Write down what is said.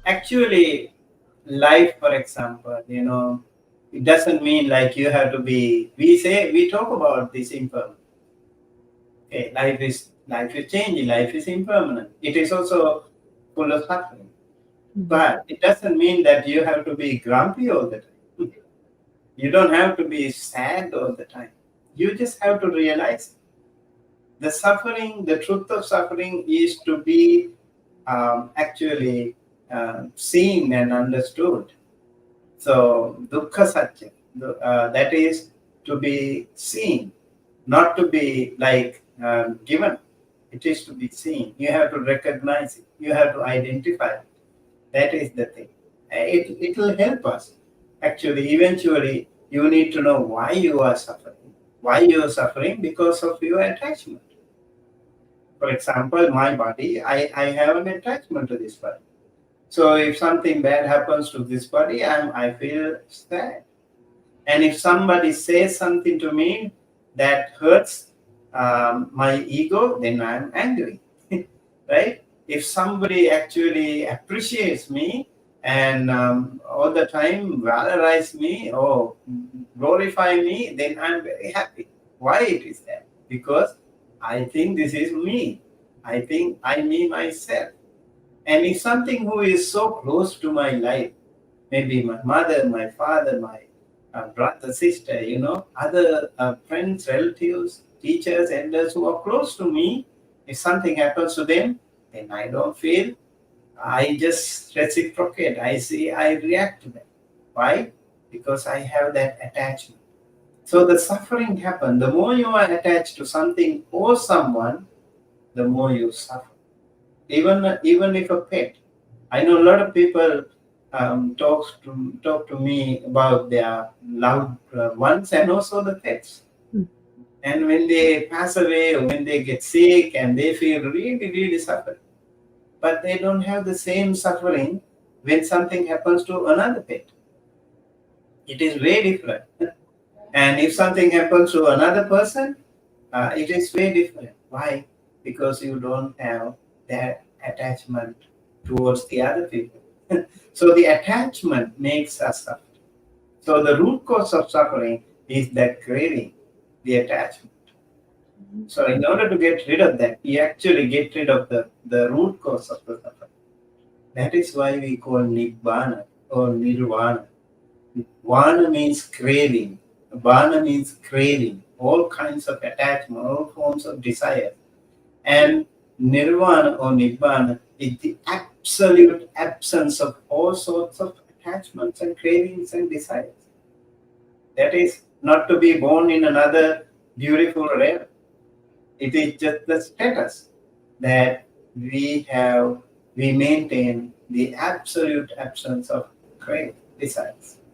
Actually, life, for example, it doesn't mean like you have to be. We talk about this impermanence. Okay, life is changing. Life is impermanent. It is also full of suffering. But it doesn't mean that you have to be grumpy all the time. You don't have to be sad all the time. You just have to realize the suffering, the truth of suffering is to be actually seen and understood. So, dukkha satya, that is to be seen, not to be like given. It is to be seen. You have to recognize it. You have to identify it. That is the thing. It will help us. Actually, eventually, you need to know why you are suffering. Why you are suffering? Because of your attachment. For example, my body, I have an attachment to this body. So if something bad happens to this body, I feel sad. And if somebody says something to me that hurts my ego, then I'm angry, right? If somebody actually appreciates me and all the time valorize me or glorify me, then I'm very happy. Why it is that? Because I think this is me. I think I me myself. And if something who is so close to my life, maybe my mother, my father, my brother, sister, other friends, relatives, teachers, elders who are close to me, if something happens to them, then I don't feel, I just reciprocate. I react to them. Why? Because I have that attachment. So the suffering happens. The more you are attached to something or someone, the more you suffer. Even if a pet. I know a lot of people talk to me about their loved ones and also the pets. And when they pass away or when they get sick and they feel really, really suffering. But they don't have the same suffering when something happens to another pet. It is very different. And if something happens to another person, it is very different. Why? Because you don't have that attachment towards the other people. So the attachment makes us suffer. So the root cause of suffering is that craving, the attachment. So in order to get rid of that, we actually get rid of the root cause of the suffering. That is why we call nibbana or nirvana. Vana means craving. Vana means craving, all kinds of attachment, all forms of desire. And nirvana or nibbana is the absolute absence of all sorts of attachments and cravings and desires. That is not to be born in another beautiful realm. It is just the status that we maintain the absolute absence of craving, desires.